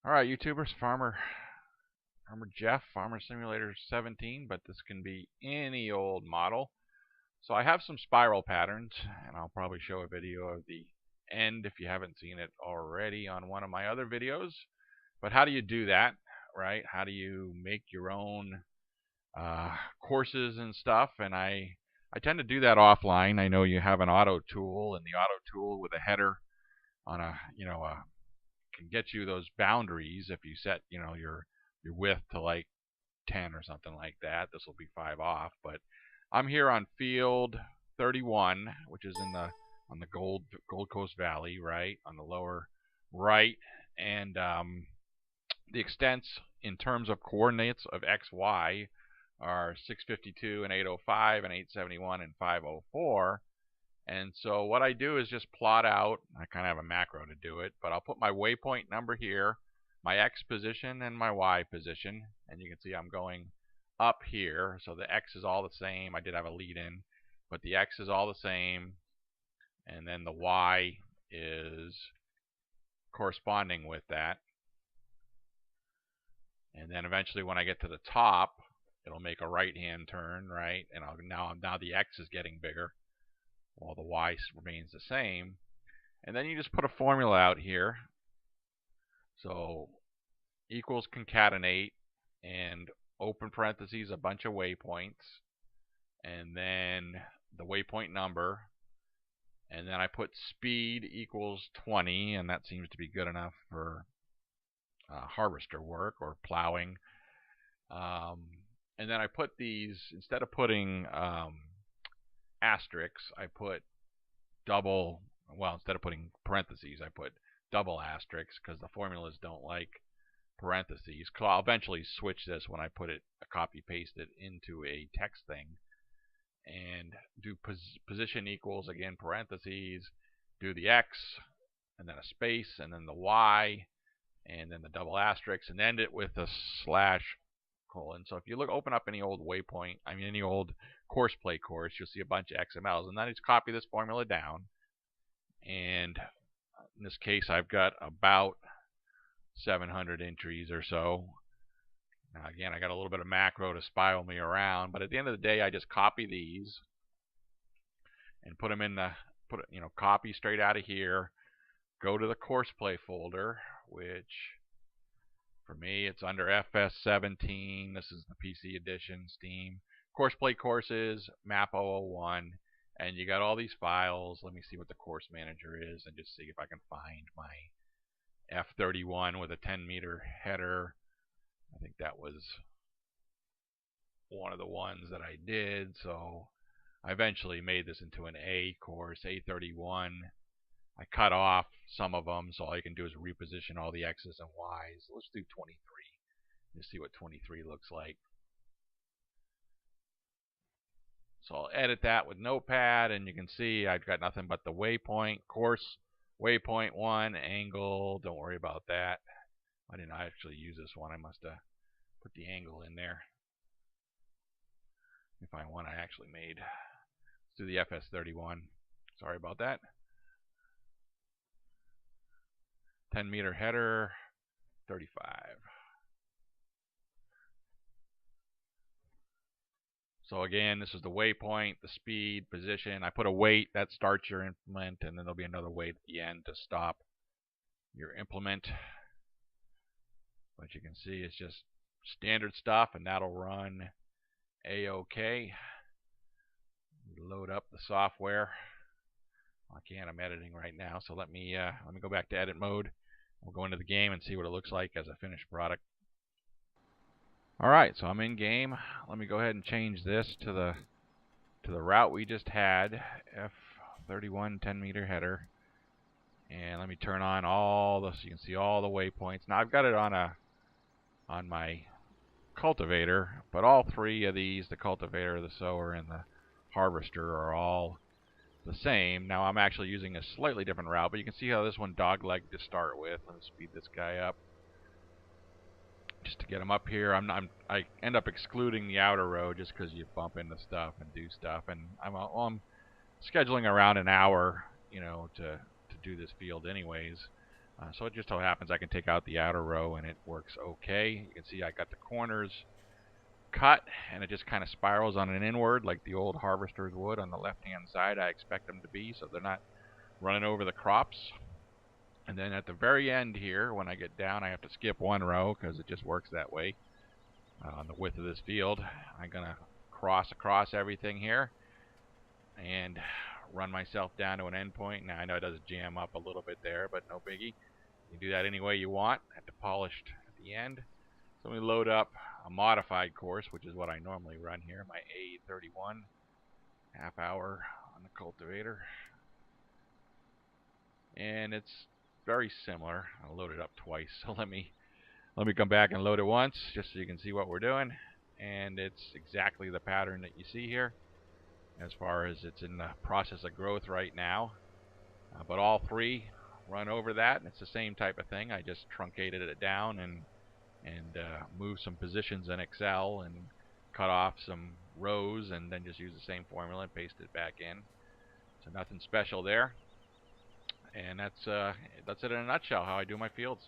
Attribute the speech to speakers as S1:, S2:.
S1: All right, YouTubers, Farmer Jeff, Farmer Simulator 17, but this can be any old model. So I have some spiral patterns, and I'll probably show a video of the end if you haven't seen it already on one of my other videos. But how do you do that, right? How do you make your own courses and stuff? And I tend to do that offline. I know you have an auto tool, and the auto tool with a header on a can get you those boundaries if you set your width to like 10 or something like that. This will be 5 off, but I'm here on field 31, which is on the Gold Coast Valley, right on the lower right, and the extents in terms of coordinates of XY are 652 and 805 and 871 and 504. And so what I do is just plot out, I kind of have a macro to do it, but I'll put my waypoint number here, my X position and my Y position, and you can see I'm going up here, so the X is all the same. I did have a lead in, but the X is all the same, and then the Y is corresponding with that. And then eventually when I get to the top, it'll make a right-hand turn, right? And now the X is getting bigger, while the Y remains the same. And then you just put a formula out here. So equals concatenate and open parentheses a bunch of waypoints, and then the waypoint number, and then I put speed equals 20, and that seems to be good enough for harvester work or plowing. And then I put these, instead of putting asterisks, I put double, well, instead of putting parentheses, I put double asterisks because the formulas don't like parentheses. I'll eventually switch this when I put it, copy paste it into a text thing, and do position equals, again, parentheses, do the X, and then a space, and then the Y, and then the double asterisks, and end it with a slash colon. So if you open up any old waypoint, any old Courseplay course, you'll see a bunch of XMLs, and then I just copy this formula down. And in this case, I've got about 700 entries or so. Now again, I got a little bit of macro to spiral me around, but at the end of the day, I just copy these and put them in the copy straight out of here. Go to the Courseplay folder, which for me, it's under FS17. This is the PC edition, Steam. Courseplay courses, map 001, and you got all these files. Let me see what the course manager is and just see if I can find my F31 with a 10-meter header. I think that was one of the ones that I did. So I eventually made this into an A course, A31. I cut off some of them, so all you can do is reposition all the X's and Y's. Let's do 23. Let's see what 23 looks like. So I'll edit that with Notepad, and you can see I've got nothing but the waypoint, course, waypoint 1, angle. Don't worry about that. I didn't actually use this one. I must have put the angle in there. Let me find one I actually made. Let's do the FS31. Sorry about that. 10-meter header, 35. So again, this is the waypoint, the speed, position. I put a wait, that starts your implement, and then there'll be another wait at the end to stop your implement. But you can see it's just standard stuff, and that'll run A-OK. Load up the software. I can't, I'm editing right now, so let me go back to edit mode. We'll go into the game and see what it looks like as a finished product. Alright, so I'm in game. Let me go ahead and change this to the route we just had, F31 10-meter header. And let me turn on all the, so you can see all the waypoints. Now I've got it on my cultivator, but all three of these, the cultivator, the sower, and the harvester, are all the same. Now I'm actually using a slightly different route, but you can see how this one doglegged to start with. Let's speed this guy up just to get him up here. I end up excluding the outer road just because you bump into stuff and do stuff, and I'm scheduling around an hour, to do this field anyways. So it just so happens I can take out the outer row and it works okay. You can see I got the corners cut, and it just kind of spirals on an inward like the old harvesters would on the left hand side. I expect them to be, so they're not running over the crops. And then at the very end here, when I get down, I have to skip one row because it just works that way on the width of this field. I'm going to cross across everything here and run myself down to an endpoint. Now I know it does jam up a little bit there, but no biggie. You can do that any way you want at the polished at the end. So we load up a modified course, which is what I normally run here, my A31 half hour on the cultivator. And it's very similar. I'll load it up twice. So let me come back and load it once just so you can see what we're doing. And it's exactly the pattern that you see here as far as it's in the process of growth right now. But all three run over that, and it's the same type of thing. I just truncated it down and move some positions in Excel and cut off some rows, and then just use the same formula and paste it back in. So nothing special there. And that's it in a nutshell, how I do my fields.